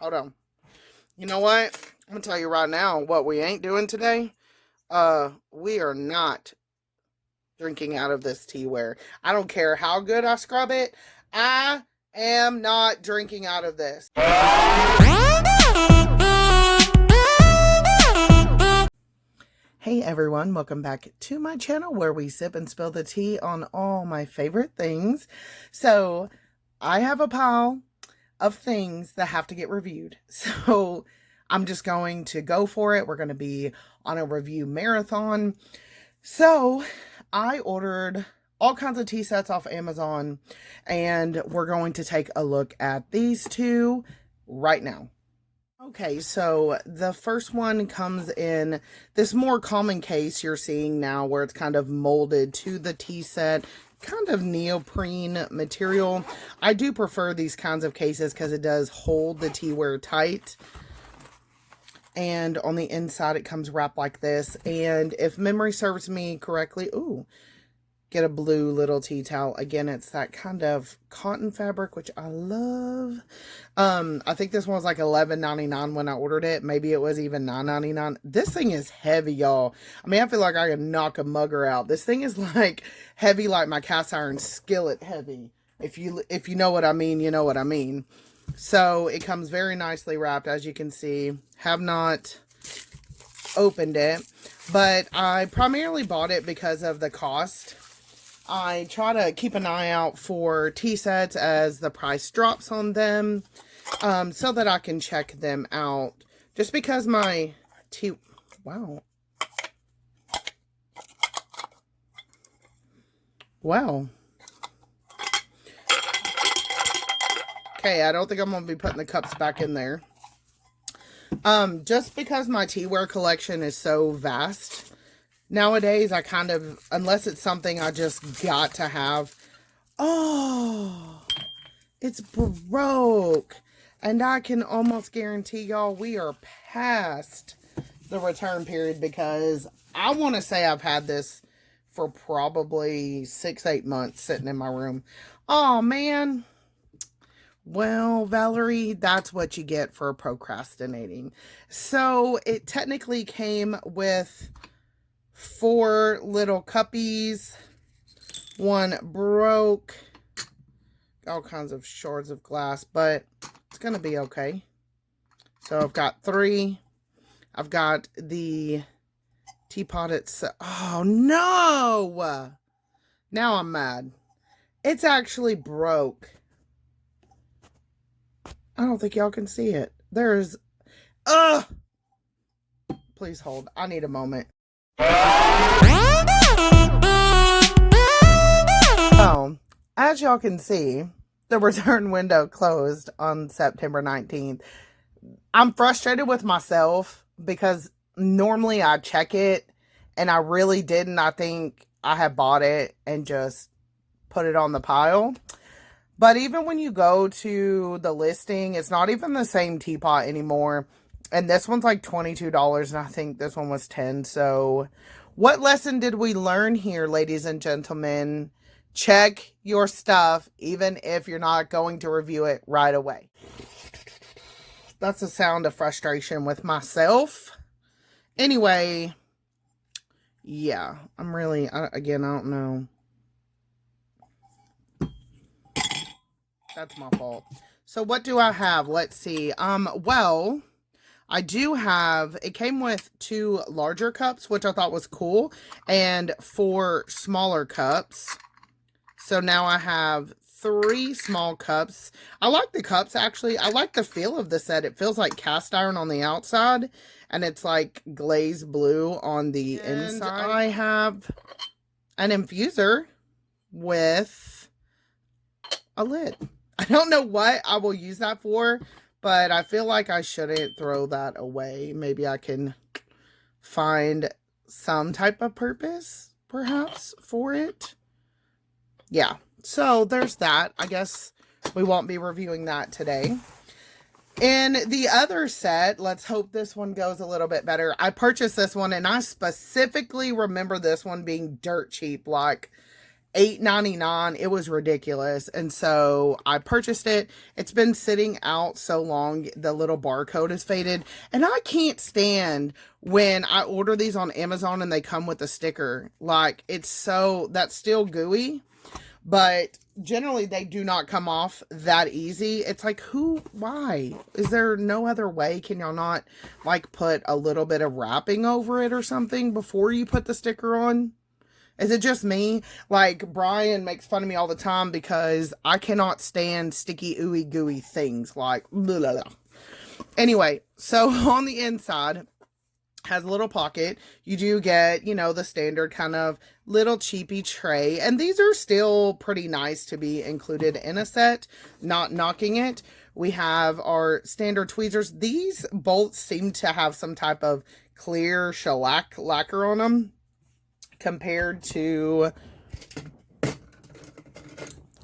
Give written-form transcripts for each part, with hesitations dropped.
Hold on. You know what? I'm going to tell you right now what we ain't doing today. We are not drinking out of this teaware. I don't care how good I scrub it. I am not drinking out of this. Hey everyone, welcome back to my channel where we sip and spill the tea on all my favorite things. So I have a pile of things that have to get reviewed. So I'm just going to go for it. We're going to be on a review marathon. So I ordered all kinds of tea sets off Amazon, and we're going to take a look at these two right now. Okay, so the first one comes in this more common case you're seeing now where it's kind of molded to the tea set, kind of neoprene material. I do prefer these kinds of cases because it does hold the teaware tight. And on the inside it comes wrapped like this. And if memory serves me correctly, ooh, get a blue little tea towel. Again, it's that kind of cotton fabric, which I love. I think this one was like $11.99 when I ordered it. Maybe it was even $9.99. This thing is heavy, y'all. I mean, I feel like I can knock a mugger out. This thing is like heavy, like my cast iron skillet heavy. If you know what I mean, you know what I mean. So it comes very nicely wrapped, as you can see. Have not opened it, but I primarily bought it because of the cost. I try to keep an eye out for tea sets as the price drops on them, so that I can check them out. Just because my tea... Wow. Wow. Okay, I don't think I'm going to be putting the cups back in there. Just because my teaware collection is so vast... Nowadays, I kind of, unless it's something I just got to have. Oh, it's broke. And I can almost guarantee y'all we are past the return period because I want to say I've had this for probably 6-8 months sitting in my room. Oh, man. Well, Valerie, that's what you get for procrastinating. So, it technically came with 4 little cuppies. One broke. All kinds of shards of glass, but it's going to be okay. So I've got 3. I've got the teapot itself. Oh, no! Now I'm mad. It's actually broke. I don't think y'all can see it. There's... Ugh! Please hold. I need a moment. So, as y'all can see, the return window closed on September 19th. I'm frustrated with myself because normally I check it and I really didn't. I think I had bought it and just put it on the pile. But even when you go to the listing, it's not even the same teapot anymore. And this one's like $22, and I think this one was $10. So, what lesson did we learn here, ladies and gentlemen? Check your stuff, even if you're not going to review it right away. That's a sound of frustration with myself. Anyway, yeah, I'm really, again, I don't know. That's my fault. So, what do I have? Let's see. Well... I do have, it came with 2 larger cups, which I thought was cool, and 4 smaller cups. So now I have 3 small cups. I like the cups, actually. I like the feel of the set. It feels like cast iron on the outside, and it's like glazed blue on the inside. I have an infuser with a lid. I don't know what I will use that for, but I feel like I shouldn't throw that away. Maybe I can find some type of purpose, perhaps, for it. Yeah, so there's that. I guess we won't be reviewing that today. In the other set, let's hope this one goes a little bit better. I purchased this one, and I specifically remember this one being dirt cheap. Like, $8.99. It was ridiculous. And so I purchased it. It's been sitting out so long, the little barcode is faded. And I can't stand when I order these on Amazon and they come with a sticker. Like, it's so, that's still gooey, but generally they do not come off that easy. It's like, why? Is there no other way? Can y'all not like put a little bit of wrapping over it or something before you put the sticker on? Is it just me? Like, Brian makes fun of me all the time because I cannot stand sticky, ooey, gooey things. Like, blah, blah, blah. Anyway, so on the inside, has a little pocket. You do get, you know, the standard kind of little cheapy tray. And these are still pretty nice to be included in a set. Not knocking it. We have our standard tweezers. These both seem to have some type of clear shellac lacquer on them, compared to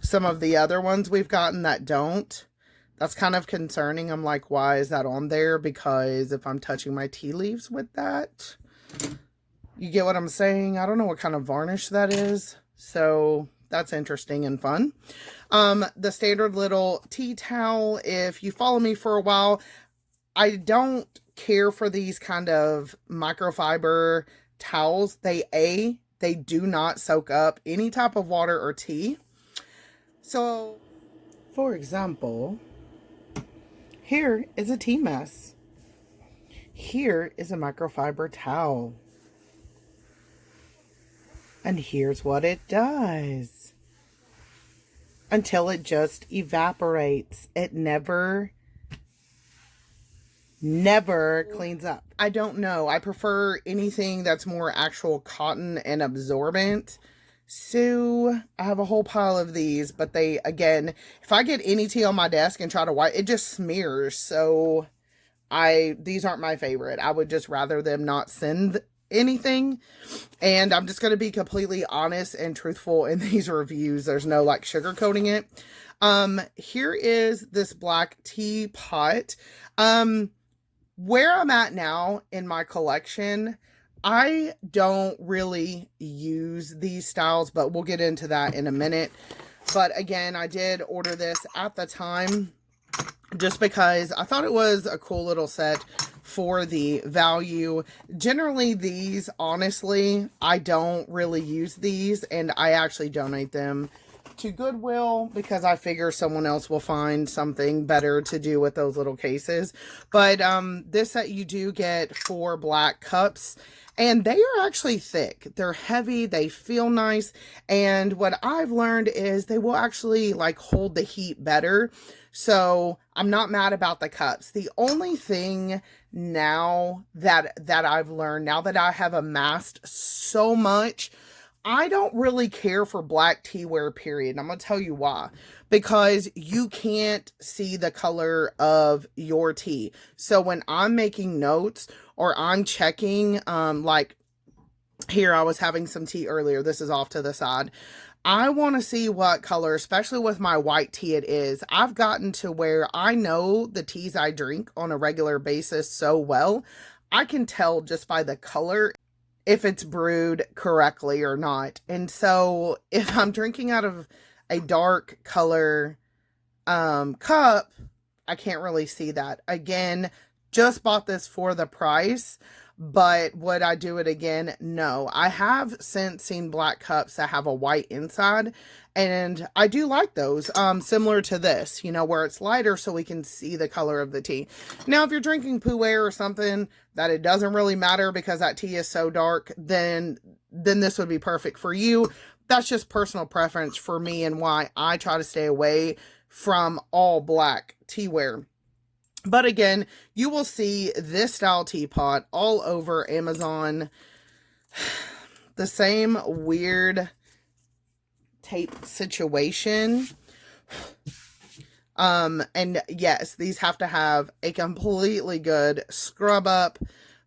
some of the other ones we've gotten that don't. That's kind of concerning. I'm like, why is that on there? Because if I'm touching my tea leaves with that, you get what I'm saying? I don't know what kind of varnish that is. So that's interesting and fun. The standard little tea towel. If you follow me for a while, I don't care for these kind of microfiber towels. They do not soak up any type of water or tea. So, for example, here is a tea mess. Here is a microfiber towel. And here's what it does. Until it just evaporates. It never cleans up. I don't know. I prefer anything that's more actual cotton and absorbent. So I have a whole pile of these, but they, again, if I get any tea on my desk and try to wipe, it just smears. So these aren't my favorite. I would just rather them not send anything. And I'm just going to be completely honest and truthful in these reviews. There's no like sugarcoating it. Here is this black teapot. Where I'm at now in my collection, I don't really use these styles, but we'll get into that in a minute. But again, I did order this at the time just because I thought it was a cool little set for the value. Generally, these, honestly, I don't really use these, and I actually donate them to Goodwill because I figure someone else will find something better to do with those little cases. But this set, you do get 4 black cups, and they are actually thick. They're heavy, they feel nice, and what I've learned is they will actually like hold the heat better. So I'm not mad about the cups. The only thing now that I've learned, now that I have amassed so much, I don't really care for black teaware, period. And I'm going to tell you why. Because you can't see the color of your tea. So when I'm making notes or I'm checking, like here I was having some tea earlier. This is off to the side. I want to see what color, especially with my white tea, it is. I've gotten to where I know the teas I drink on a regular basis so well. I can tell just by the color if it's brewed correctly or not. And so if I'm drinking out of a dark color cup, I can't really see that. Again, just bought this for the price, but would I do it again? No. I have since seen black cups that have a white inside, and I do like those, similar to this, you know, where it's lighter so we can see the color of the tea. Now, if you're drinking pu'er or something that it doesn't really matter because that tea is so dark, then this would be perfect for you. That's just personal preference for me and why I try to stay away from all black teaware. But again, you will see this style teapot all over Amazon. The same weird tape situation. And yes, these have to have a completely good scrub up.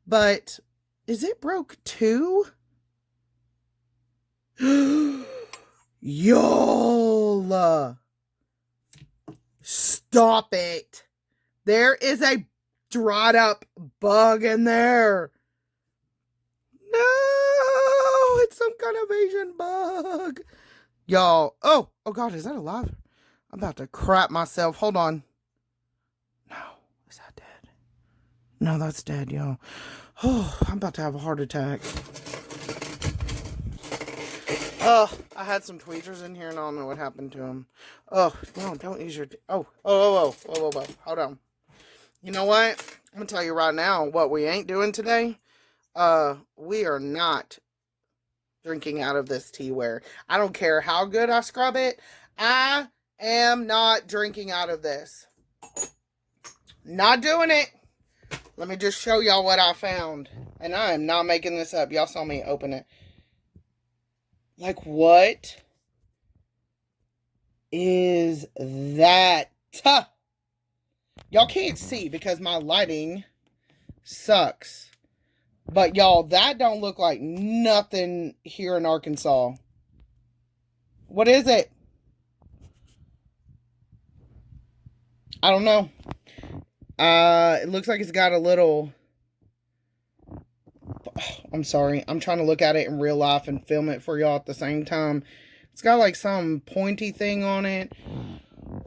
But is it broke too? Y'all, stop it. There is a dried up bug in there. No, it's some kind of Asian bug. Y'all, oh God, is that alive? I'm about to crap myself. Hold on. No, is that dead? No, that's dead, y'all. Oh, I'm about to have a heart attack. Oh, I had some tweezers in here and I don't know what happened to them. Oh, no, don't use your... Whoa. Hold on. You know what? I'm going to tell you right now what we ain't doing today. We are not drinking out of this teaware. I don't care how good I scrub it. I am not drinking out of this. Not doing it. Let me just show y'all what I found. And I am not making this up. Y'all saw me open it. Like, what is that? Y'all can't see because my lighting sucks. But y'all, that don't look like nothing here in Arkansas. What is it? I don't know. It looks like it's got a little... I'm sorry. I'm trying to look at it in real life and film it for y'all at the same time. It's got like some pointy thing on it.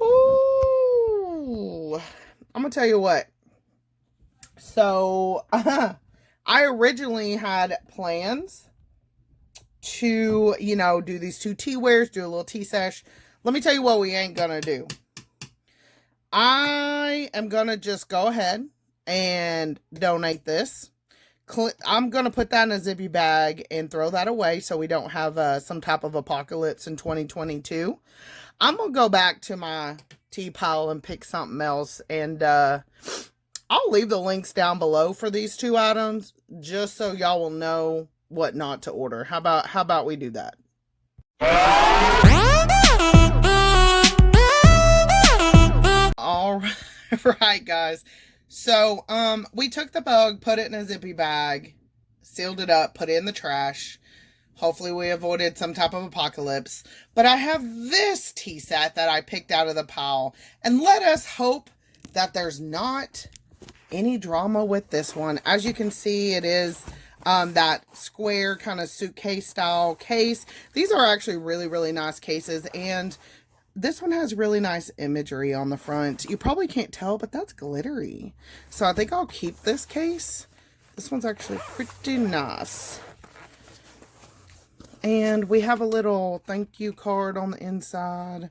Ooh. I'm going to tell you what. So, I originally had plans to, you know, do these 2 tea wares, do a little tea sesh. Let me tell you what we ain't going to do. I am going to just go ahead and donate this. I'm going to put that in a zippy bag and throw that away so we don't have some type of apocalypse in 2022. I'm going to go back to my tea pile and pick something else. And I'll leave the links down below for these 2 items just so y'all will know what not to order. How about we do that? All right, guys. So, we took the bug, put it in a zippy bag, sealed it up, put it in the trash. Hopefully we avoided some type of apocalypse. But I have this tea set that I picked out of the pile. And let us hope that there's not any drama with this one. As you can see, it is that square kind of suitcase style case. These are actually really, really nice cases. And this one has really nice imagery on the front. You probably can't tell, but that's glittery. So I think I'll keep this case. This one's actually pretty nice. And we have a little thank you card on the inside.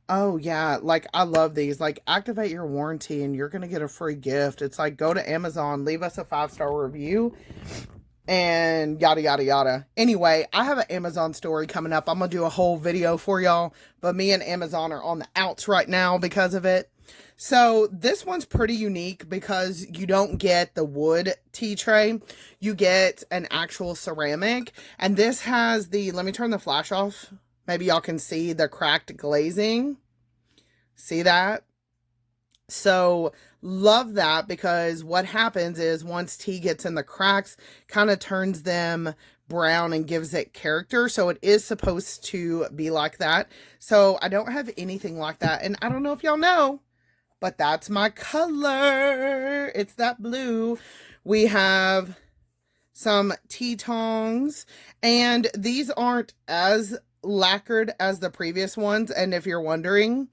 Oh, yeah. Like, I love these. Like, activate your warranty and you're going to get a free gift. It's like, go to Amazon, leave us a 5-star review. And yada, yada, yada. Anyway, I have an Amazon story coming up. I'm going to do a whole video for y'all. But me and Amazon are on the outs right now because of it. So this one's pretty unique because you don't get the wood tea tray. You get an actual ceramic. And this has the, let me turn the flash off. Maybe y'all can see the cracked glazing. See that? So love that because what happens is once tea gets in the cracks, kind of turns them brown and gives it character. So it is supposed to be like that. So I don't have anything like that. And I don't know if y'all know, but that's my color. It's that blue. We have some tea tongs and these aren't as lacquered as the previous ones. And if you're wondering,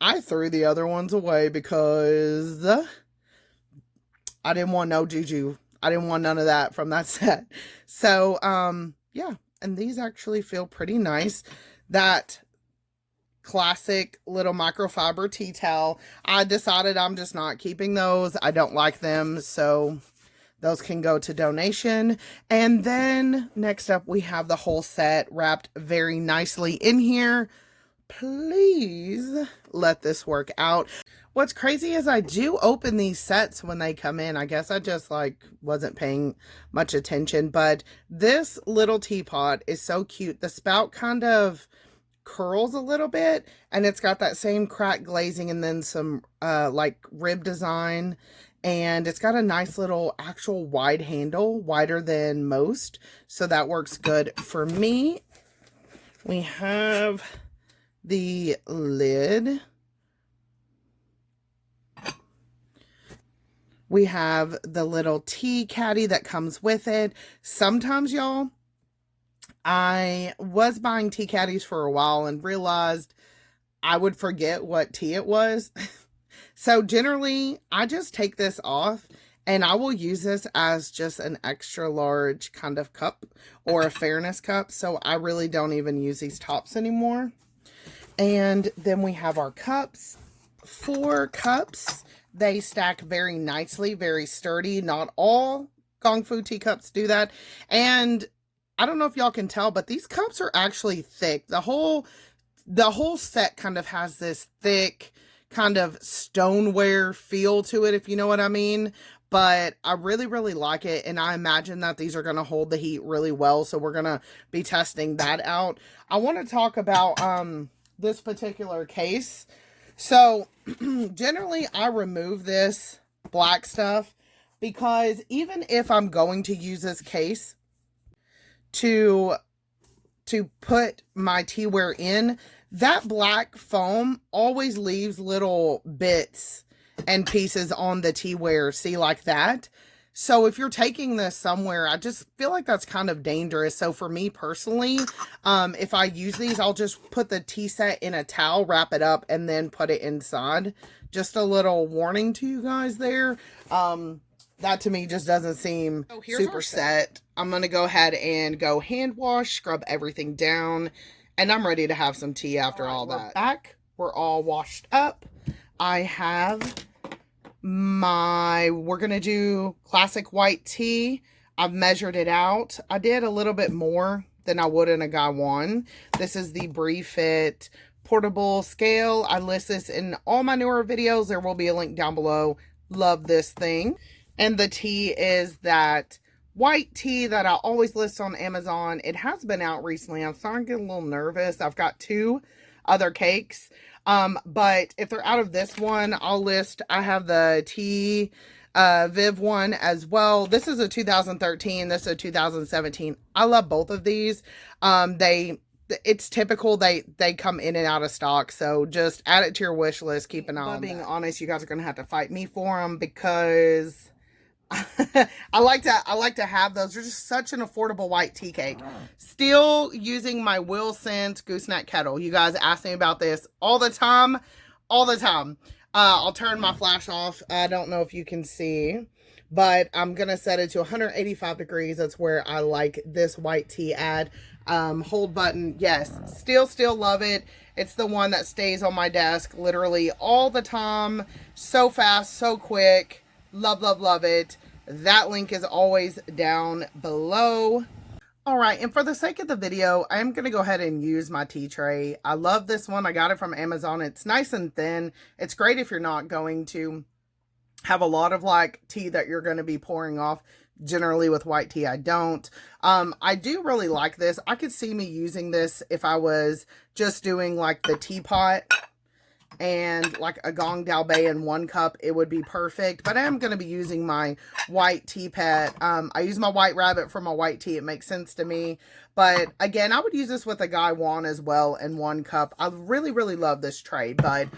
I threw the other ones away because I didn't want no juju. I didn't want none of that from that set. So, yeah. And these actually feel pretty nice. That classic little microfiber tea towel. I decided I'm just not keeping those. I don't like them. So those can go to donation. And then next up, we have the whole set wrapped very nicely in here. Please let this work out. What's crazy is I do open these sets when they come in. I guess I just like wasn't paying much attention, but this little teapot is so cute. The spout kind of curls a little bit and it's got that same crack glazing and then some like rib design, and it's got a nice little actual wide handle, wider than most, so that works good for me. We have the lid. We have the little tea caddy that comes with it. Sometimes, y'all, I was buying tea caddies for a while and realized I would forget what tea it was. So generally, I just take this off and I will use this as just an extra large kind of cup or a fairness cup. So I really don't even use these tops anymore. And then we have our cups. 4 cups. They stack very nicely, very sturdy. Not all Gongfu teacups do that. And I don't know if y'all can tell, but these cups are actually thick. The whole set kind of has this thick kind of stoneware feel to it, if you know what I mean. But I really, really like it. And I imagine that these are going to hold the heat really well. So we're going to be testing that out. I want to talk about this particular case. So generally I remove this black stuff because even if I'm going to use this case to put my teaware in, that black foam always leaves little bits and pieces on the teaware, see, like that. So if you're taking this somewhere, I just feel like that's kind of dangerous. So for me personally, if I use these, I'll just put the tea set in a towel, wrap it up, and then put it inside. Just a little warning to you guys there. That to me just doesn't seem super set. I'm going to go ahead and go hand wash, scrub everything down, and I'm ready to have some tea after all that. We're back. We're all washed up. I have we're going to do classic white tea. I've measured it out. I did a little bit more than I would in a Gaiwan. This is the BRIFIT portable scale. I list this in all my newer videos. There will be a link down below. Love this thing. And the tea is that white tea that I always list on Amazon. It has been out recently. I'm starting to get a little nervous. I've got 2 other cakes. But if they're out of this one, I'll list, I have the tea Viv one as well. This is a 2013. This is a 2017. I love both of these. It's typical they come in and out of stock, so just add it to your wish list. Keep an eye on that. Being honest, you guys are gonna have to fight me for them because I like to have those. They're just such an affordable white tea cake. Still using my Wilson's gooseneck kettle. You guys ask me about this all the time. I'll turn my flash off. I don't know if you can see, but I'm gonna set it to 185 degrees. That's where I like this white tea at. Hold button, yes, still love it. It's the one that stays on my desk literally all the time. So fast, so quick. Love it. That link is always down below. All right, and for the sake of the video, I'm going to go ahead and use my tea tray. I love this one. I got it from Amazon. It's nice and thin. It's great if you're not going to have a lot of like tea that you're going to be pouring off. Generally with white tea, I don't. I do really like this. I could see me using this if I was just doing like the teapot and like a Gong Dalbei in 1 cup. It would be perfect, but I am going to be using my white teapot. I use my white rabbit for my white tea. It makes sense to me, but again, I would use this with a Gaiwan as well in 1 cup. I really love this tray, but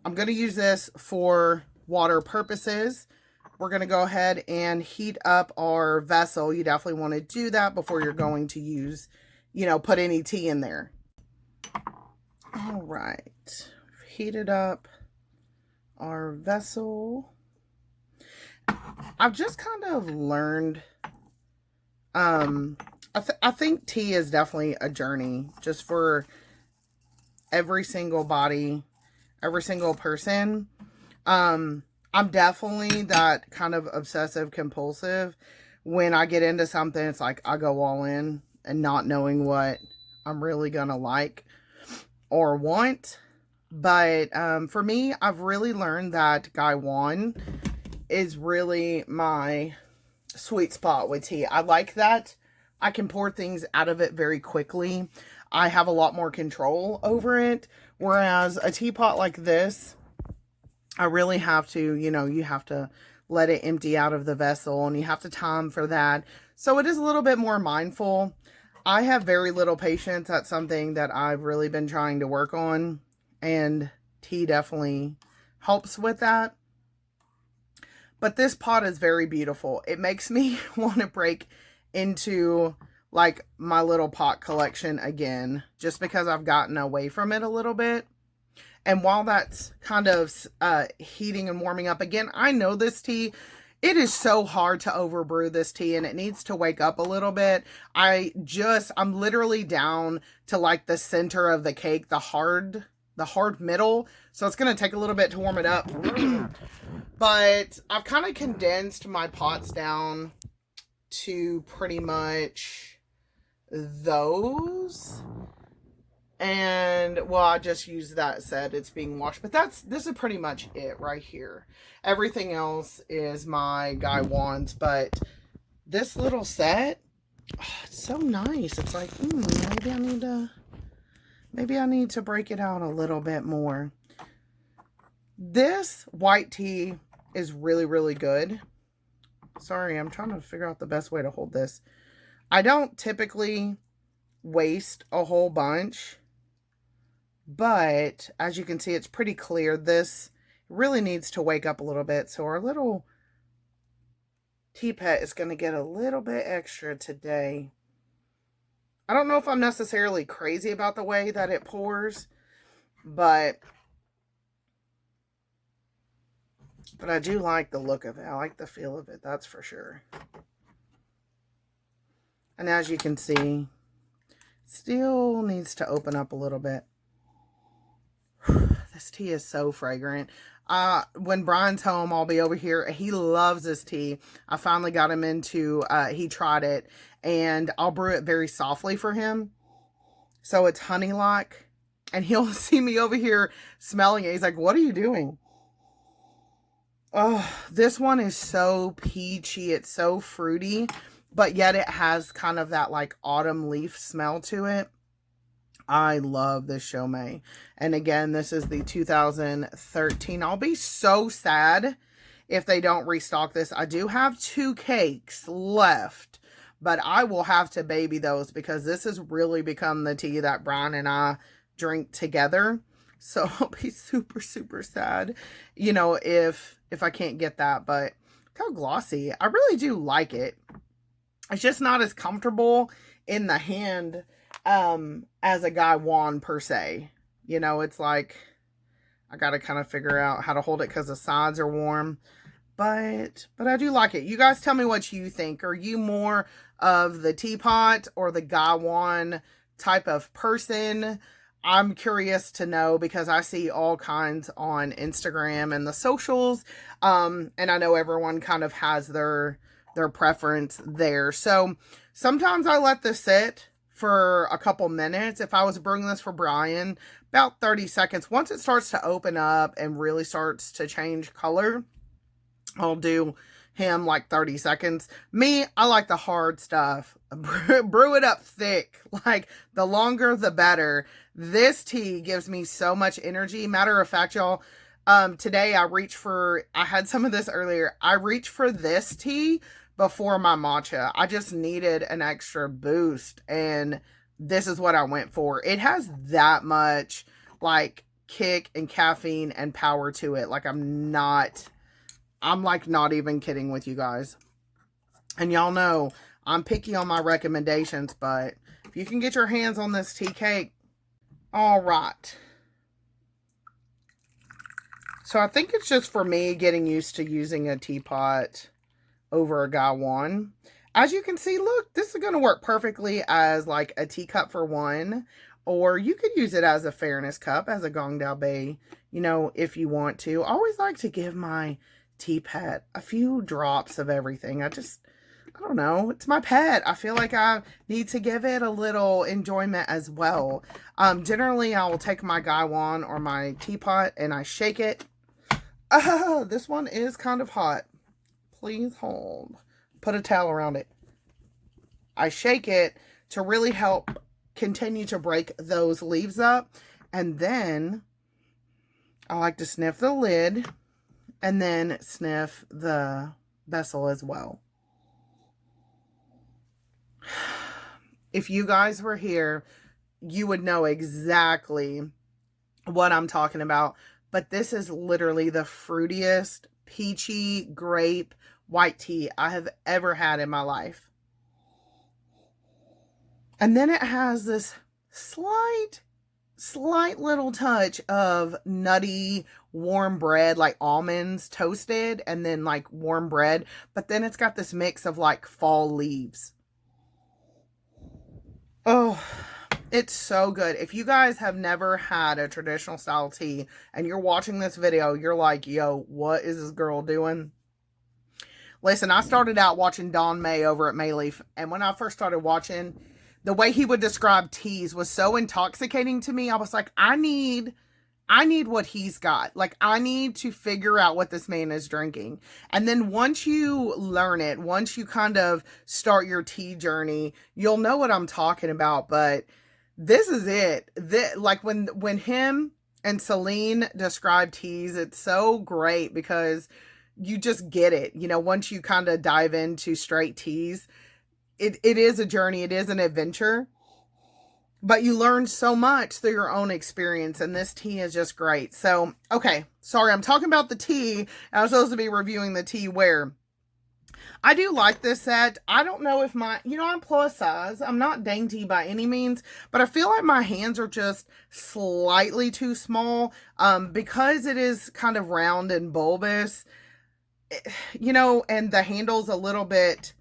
I'm going to use this for water purposes. We're going to go ahead and heat up our vessel. You definitely want to do that before you're going to use, put any tea in there. All right. Heated up our vessel. I've just kind of learned, I think tea is definitely a journey just for every single body, every single person. I'm definitely that kind of obsessive compulsive. When I get into something, it's like I go all in and not knowing what I'm really gonna like or want. But for me, I've really learned that Gaiwan is really my sweet spot with tea. I like that I can pour things out of it very quickly. I have a lot more control over it. Whereas a teapot like this, I really have to, you have to let it empty out of the vessel and you have to time for that. So it is a little bit more mindful. I have very little patience. That's something that I've really been trying to work on. And tea definitely helps with that. But this pot is very beautiful. It makes me want to break into like my little pot collection again, just because I've gotten away from it a little bit. And while that's kind of heating and warming up again, I know this tea, it is so hard to overbrew this tea, and it needs to wake up a little bit. I'm literally down to like the center of the cake, the hard middle. So it's going to take a little bit to warm it up. But I've kind of condensed my pots down to pretty much those. And, well, I just used that set. It's being washed. But this is pretty much it right here. Everything else is my Guy Wands. But this little set, oh, it's so nice. It's like, maybe I need to break it out a little bit more. This white tea is really, really good. Sorry, I'm trying to figure out the best way to hold this. I don't typically waste a whole bunch, but as you can see, it's pretty clear. This really needs to wake up a little bit. So our little teapot is going to get a little bit extra today. I don't know if I'm necessarily crazy about the way that it pours, but I do like the look of it. I like the feel of it, that's for sure. And as you can see, still needs to open up a little bit. This tea is so fragrant. When Brian's home, I'll be over here. He loves this tea. I finally got him into, he tried it, and I'll brew it very softly for him. So it's honey-like, and he'll see me over here smelling it. He's like, what are you doing? Oh, this one is so peachy. It's so fruity, but yet it has kind of that like autumn leaf smell to it. I love this SHOUMEI. And again, this is the 2013. I'll be so sad if they don't restock this. I do have 2 cakes left, but I will have to baby those because this has really become the tea that Brian and I drink together. So I'll be super, super sad, you know, if I can't get that. But look how glossy. I really do like it. It's just not as comfortable in the hand as a Guy Wand per se. You know, it's like I got to kind of figure out how to hold it because the sides are warm. But I do like it. You guys tell me what you think. Are you more of the teapot or the Guy Wand type of person? I'm curious to know because I see all kinds on Instagram and the socials. And I know everyone kind of has their preference there. So sometimes I let this sit for a couple minutes. If I was brewing this for Brian, about 30 seconds. Once it starts to open up and really starts to change color, I'll do him like 30 seconds. Me, I like the hard stuff. Brew it up thick. Like, the longer, the better. This tea gives me so much energy. Matter of fact, y'all, today I had some of this earlier. I reached for this tea before my matcha. I just needed an extra boost, and this is what I went for. It has that much, like, kick and caffeine and power to it. Like, I'm like not even kidding with you guys. And y'all know I'm picky on my recommendations, but if you can get your hands on this tea cake, all right. So I think it's just for me getting used to using a teapot over a Guy Wand. As you can see, look, this is going to work perfectly as like a teacup for one, or you could use it as a fairness cup, as a Gong Bei, you know, if you want to. I always like to give my teapot a few drops of everything. I don't know. It's my pet. I feel like I need to give it a little enjoyment as well. Generally, I will take my Guy Wand or my teapot and I shake it. This one is kind of hot. Please hold. Put a towel around it. I shake it to really help continue to break those leaves up. And then I like to sniff the lid and then sniff the vessel as well. If you guys were here, you would know exactly what I'm talking about. But this is literally the fruitiest, peachy, grape, white tea I have ever had in my life. And then it has this slight little touch of nutty warm bread, like almonds toasted and then like warm bread. But then it's got this mix of like fall leaves. Oh, it's so good. If you guys have never had a traditional style tea and you're watching this video, you're like, yo, what is this girl doing? Listen, I started out watching Don May over at Mayleaf, and when I first started watching, the way he would describe teas was so intoxicating to me. I was like, I need what he's got. Like, I need to figure out what this man is drinking. And then once you learn it, once you kind of start your tea journey, you'll know what I'm talking about. But this is it. Like when him and Celine describe teas, it's so great because you just get it. You know, once you kind of dive into straight teas, it is a journey. It is an adventure. But you learn so much through your own experience, and this tea is just great. So, okay, sorry, I'm talking about the tea. I was supposed to be reviewing the tea where I do like this set. I don't know if I'm plus size. I'm not dainty by any means, but I feel like my hands are just slightly too small because it is kind of round and bulbous, and the handle's a little bit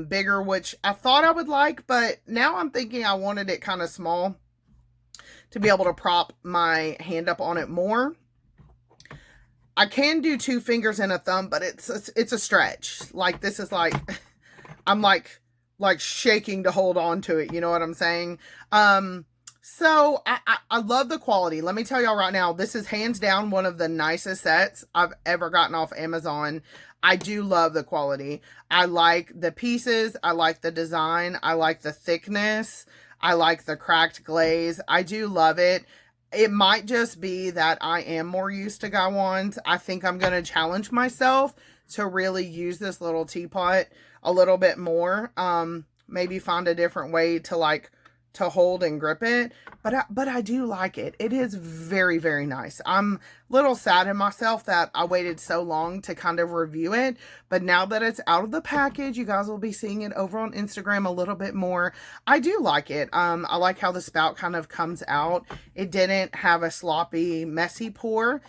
bigger, which I thought I would like, but now I'm thinking I wanted it kind of small to be able to prop my hand up on it more. I can do 2 fingers and a thumb, but it's a stretch. Like, this is like, I'm like shaking to hold on to it. You know what I'm saying? So I love the quality. Let me tell y'all right now, this is hands down one of the nicest sets I've ever gotten off Amazon. I do love the quality. I like the pieces. I like the design. I like the thickness. I like the cracked glaze. I do love it. It might just be that I am more used to gaiwans. I think I'm going to challenge myself to really use this little teapot a little bit more. Maybe find a different way to hold and grip it, but I do like it. It is very, very nice. I'm a little sad in myself that I waited so long to kind of review it, but now that it's out of the package, you guys will be seeing it over on Instagram a little bit more. I do like it. I like how the spout kind of comes out. It didn't have a sloppy, messy pour.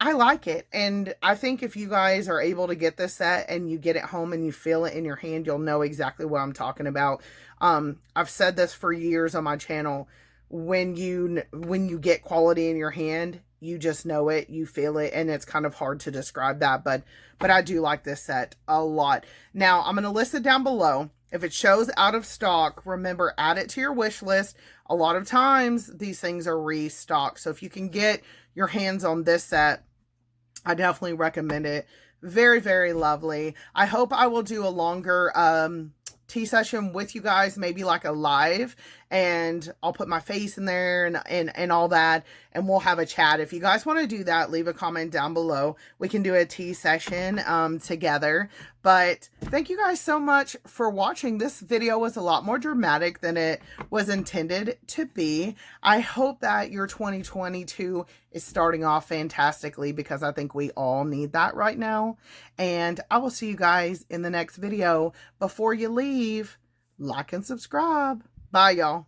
I like it, and I think if you guys are able to get this set and you get it home and you feel it in your hand, you'll know exactly what I'm talking about. I've said this for years on my channel. When you get quality in your hand, you just know it, you feel it, and it's kind of hard to describe that, but I do like this set a lot. Now, I'm going to list it down below. If it shows out of stock, remember, add it to your wish list. A lot of times, these things are restocked, so if you can get your hands on this set, I definitely recommend it. Very, very lovely. I hope I will do a longer tea session with you guys, maybe like a live, and I'll put my face in there and all that, and we'll have a chat. If you guys want to do that, leave a comment down below. We can do a tea session together. But thank you guys so much for watching. This video was a lot more dramatic than it was intended to be. I hope that your 2022 is starting off fantastically, because I think we all need that right now. And I will see you guys in the next video. Before you leave, like and subscribe. Bye, y'all.